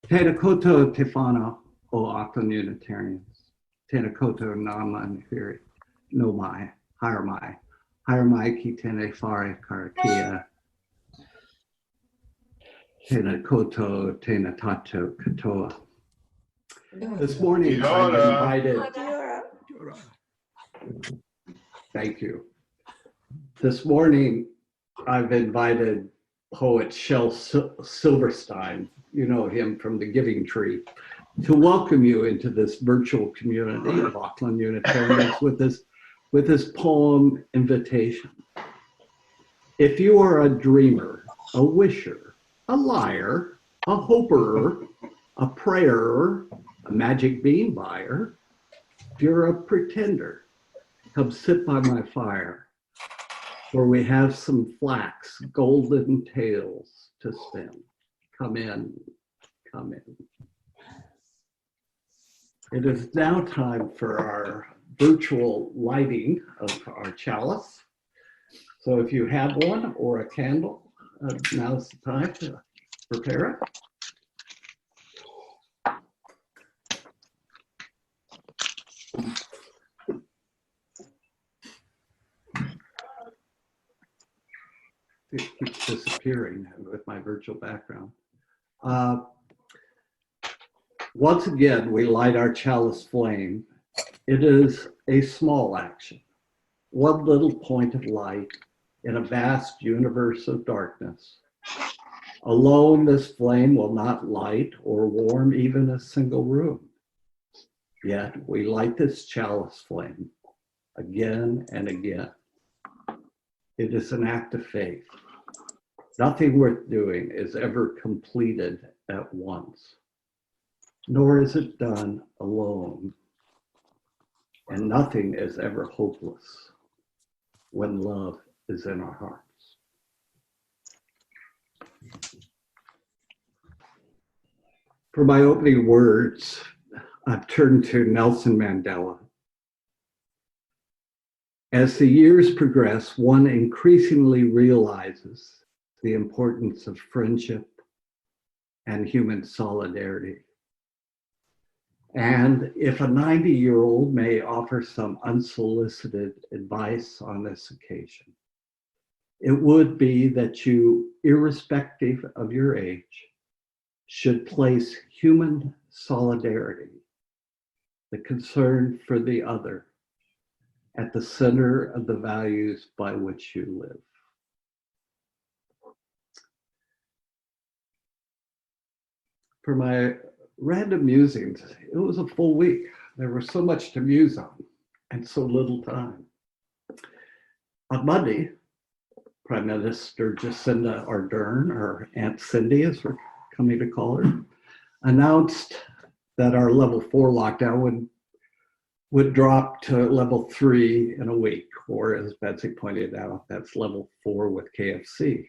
Tēnā koutou te whānau o Auckland Unitarians. Tēnā koutou ngā manahiri no mai, haere mai. Haere mai ki tēnei whare karakia. Tēnā koutou, tēnā tātou katoa. This morning I've invited... Thank you. This morning I've invited poet Shel Silverstein, you know him from the Giving Tree, to welcome you into this virtual community of Auckland Unitarians with this poem invitation. If you are a dreamer, a wisher, a liar, a hoper, a prayer, a magic bean buyer, if you're a pretender, come sit by my fire, for we have some flax, golden tales to spin. Come in, come in. It is now time for our virtual lighting of our chalice. So if you have one or a candle, now's the time to prepare it. It keeps disappearing with my virtual background. Once again, we light our chalice flame. It is a small action, one little point of light in a vast universe of darkness. Alone, this flame will not light or warm even a single room. Yet we light this chalice flame again and again. It is an act of faith. Nothing worth doing is ever completed at once, nor is it done alone. And nothing is ever hopeless when love is in our hearts. For my opening words, I've turned to Nelson Mandela. As the years progress, one increasingly realizes the importance of friendship and human solidarity. And if a 90-year-old may offer some unsolicited advice on this occasion, it would be that you, irrespective of your age, should place human solidarity, the concern for the other, at the center of the values by which you live. For my random musings, it was a full week. There was so much to muse on and so little time. On Monday, Prime Minister Jacinda Ardern, or Aunt Cindy as we're coming to call her, announced that our level 4 lockdown would drop to level 3 in a week, or as Betsy pointed out, that's level 4 with KFC.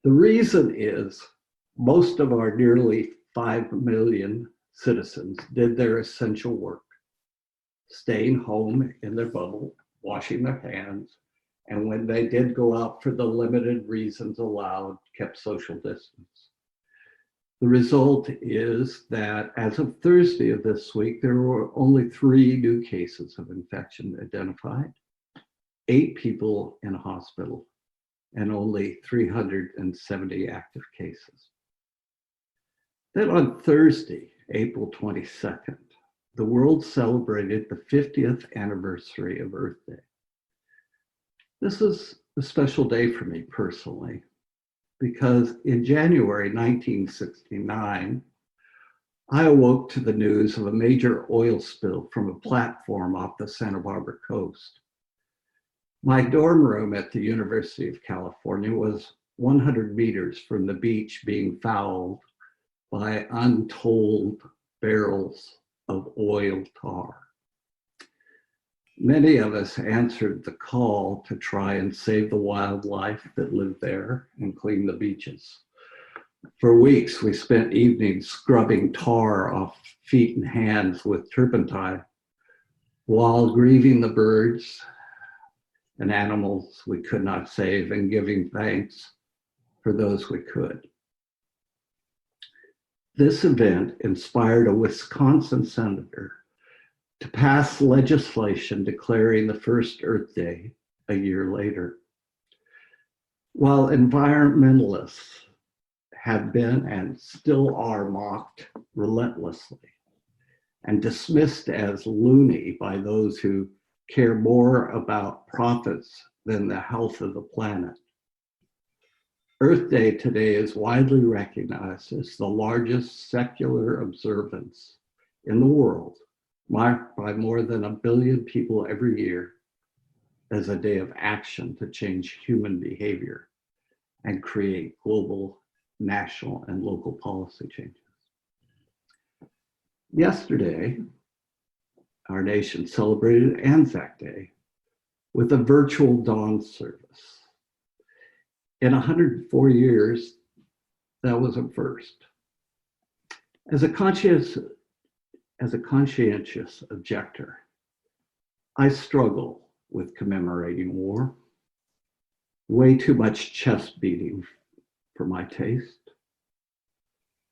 The reason is most of our nearly 5 million citizens did their essential work, staying home in their bubble, washing their hands, and when they did go out for the limited reasons allowed, kept social distance. The result is that as of Thursday of this week, there were only 3 new cases of infection identified, 8 people in hospital, and only 370 active cases. Then on Thursday, April 22nd, the world celebrated the 50th anniversary of Earth Day. This is a special day for me personally, because in January 1969, I awoke to the news of a major oil spill from a platform off the Santa Barbara coast. My dorm room at the University of California was 100 meters from the beach being fouled by untold barrels of oil tar. Many of us answered the call to try and save the wildlife that lived there and clean the beaches. For weeks, we spent evenings scrubbing tar off feet and hands with turpentine while grieving the birds and animals we could not save and giving thanks for those we could. This event inspired a Wisconsin senator to pass legislation declaring the first Earth Day a year later. While environmentalists have been and still are mocked relentlessly and dismissed as loony by those who care more about profits than the health of the planet, Earth Day today is widely recognized as the largest secular observance in the world, marked by more than 1 billion people every year as a day of action to change human behavior and create global, national, and local policy changes. Yesterday, our nation celebrated Anzac Day with a virtual dawn service. In 104 years, that was a first. As a conscientious objector, I struggle with commemorating war. Way too much chest beating for my taste.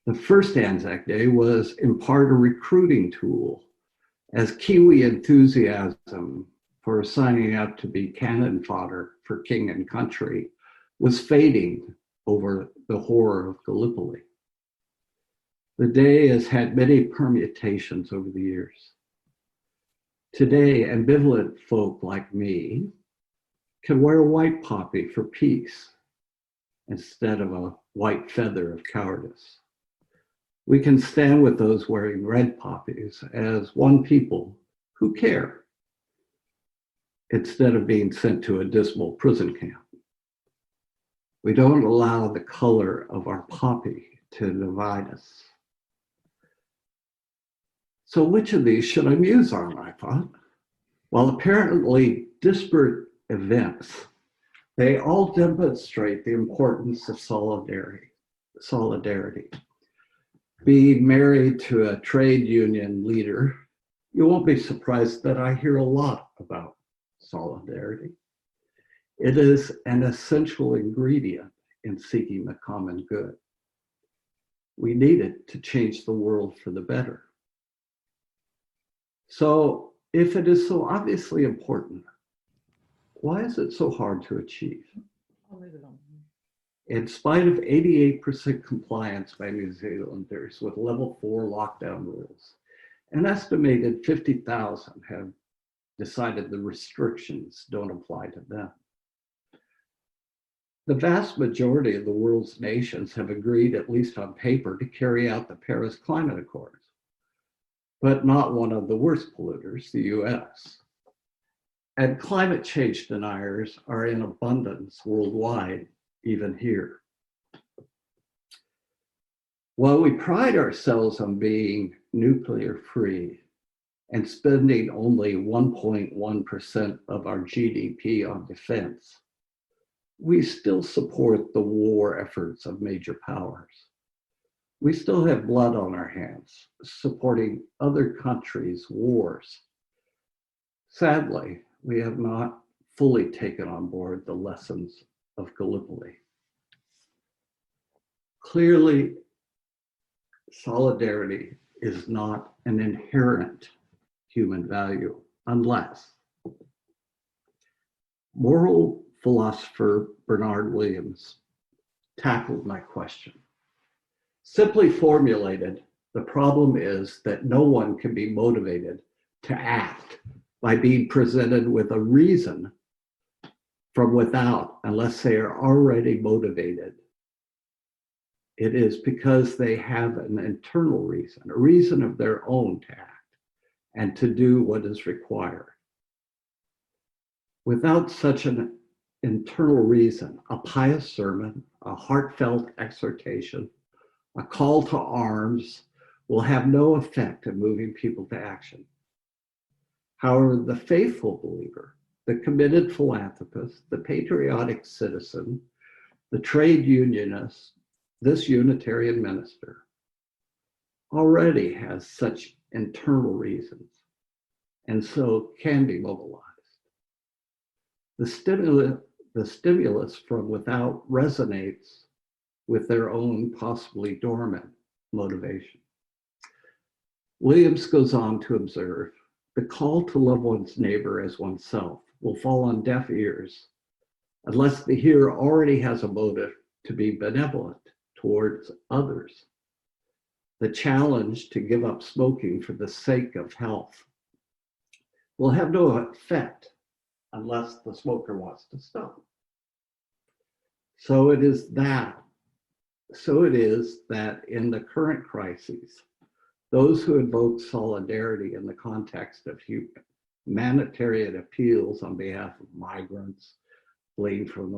The first Anzac Day was in part a recruiting tool, as Kiwi enthusiasm for signing up to be cannon fodder for king and country was fading over the horror of Gallipoli. The day has had many permutations over the years. Today, ambivalent folk like me can wear a white poppy for peace instead of a white feather of cowardice. We can stand with those wearing red poppies as one people who care, instead of being sent to a dismal prison camp. We don't allow the color of our poppy to divide us. So which of these should I muse on, I thought? While apparently disparate events, they all demonstrate the importance of solidarity. Being married to a trade union leader, you won't be surprised that I hear a lot about solidarity. It is an essential ingredient in seeking the common good. We need it to change the world for the better. So if it is so obviously important, why is it so hard to achieve? I'll leave it on. In spite of 88% compliance by New Zealanders with level 4 lockdown rules, an estimated 50,000 have decided the restrictions don't apply to them. The vast majority of the world's nations have agreed, at least on paper, to carry out the Paris Climate Accords, but not one of the worst polluters, the US. And climate change deniers are in abundance worldwide, even here. While we pride ourselves on being nuclear free and spending only 1.1% of our GDP on defense, we still support the war efforts of major powers. We still have blood on our hands, supporting other countries' wars. Sadly, we have not fully taken on board the lessons of Gallipoli. Clearly, solidarity is not an inherent human value unless moral philosopher Bernard Williams tackled my question. Simply formulated, the problem is that no one can be motivated to act by being presented with a reason from without unless they are already motivated. It is because they have an internal reason, a reason of their own to act and to do what is required. Without such an internal reason, a pious sermon, a heartfelt exhortation, a call to arms will have no effect in moving people to action. However, the faithful believer, the committed philanthropist, the patriotic citizen, the trade unionist, this Unitarian minister already has such internal reasons and so can be mobilized. The stimulus from without resonates with their own possibly dormant motivation. Williams goes on to observe, the call to love one's neighbor as oneself will fall on deaf ears unless the hearer already has a motive to be benevolent towards others. The challenge to give up smoking for the sake of health will have no effect unless the smoker wants to stop. So it is that in the current crises, those who invoke solidarity in the context of humanitarian appeals on behalf of migrants fleeing from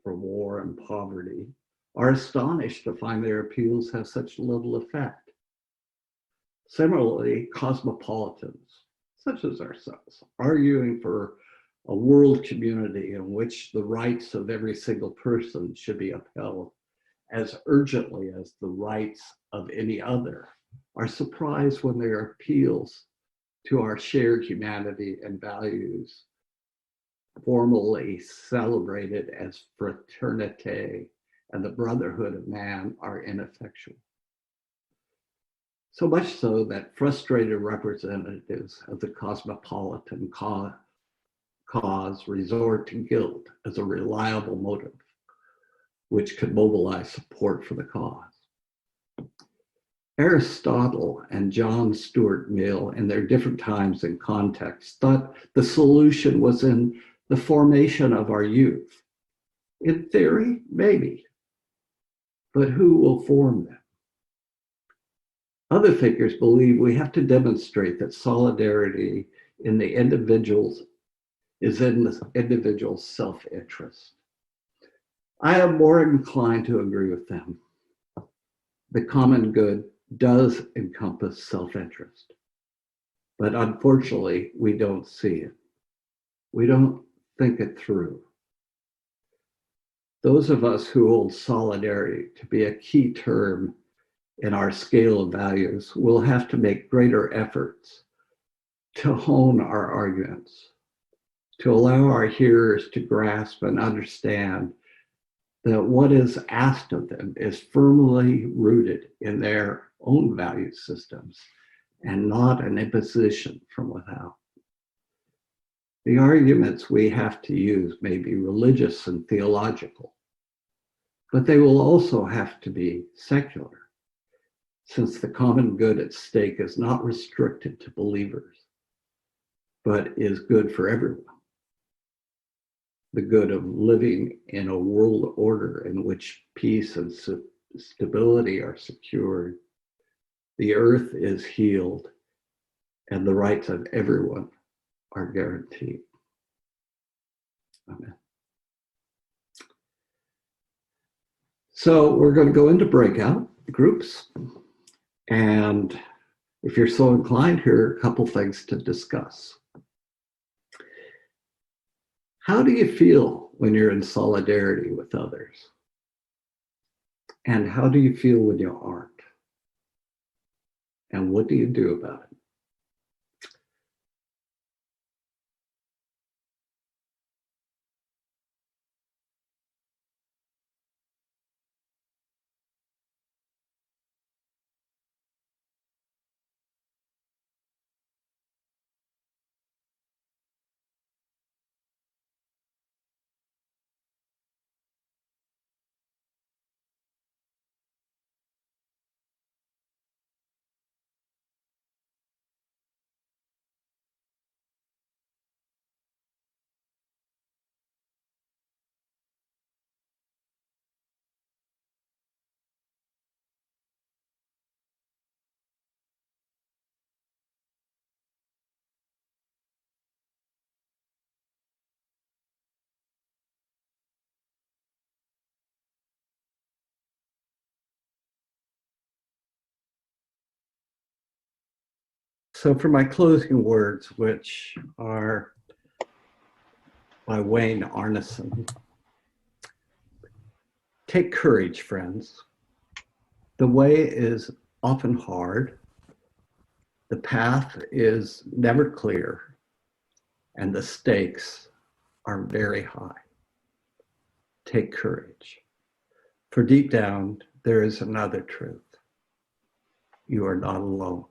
war and poverty are astonished to find their appeals have such little effect. Similarly, cosmopolitans, such as ourselves, arguing for a world community in which the rights of every single person should be upheld as urgently as the rights of any other, are surprised when their appeals to our shared humanity and values, formally celebrated as fraternité and the brotherhood of man, are ineffectual. So much so that frustrated representatives of the cosmopolitan cause resort to guilt as a reliable motive, which could mobilize support for the cause. Aristotle and John Stuart Mill, in their different times and contexts, thought the solution was in the formation of our youth. In theory, maybe, but who will form them? Other thinkers believe we have to demonstrate that solidarity in the individuals is in the individual's self-interest. I am more inclined to agree with them. The common good does encompass self-interest, but unfortunately, we don't see it. We don't think it through. Those of us who hold solidarity to be a key term in our scale of values will have to make greater efforts to hone our arguments, to allow our hearers to grasp and understand that what is asked of them is firmly rooted in their own value systems and not an imposition from without. The arguments we have to use may be religious and theological, but they will also have to be secular, since the common good at stake is not restricted to believers, but is good for everyone. The good of living in a world order in which peace and stability are secured, the earth is healed, and the rights of everyone are guaranteed. Amen. So we're going to go into breakout groups. And if you're so inclined, here are a couple things to discuss. How do you feel when you're in solidarity with others? And how do you feel when you aren't? And what do you do about it? So for my closing words, which are by Wayne Arneson, take courage, friends. The way is often hard, the path is never clear, and the stakes are very high. Take courage, for deep down, there is another truth. You are not alone.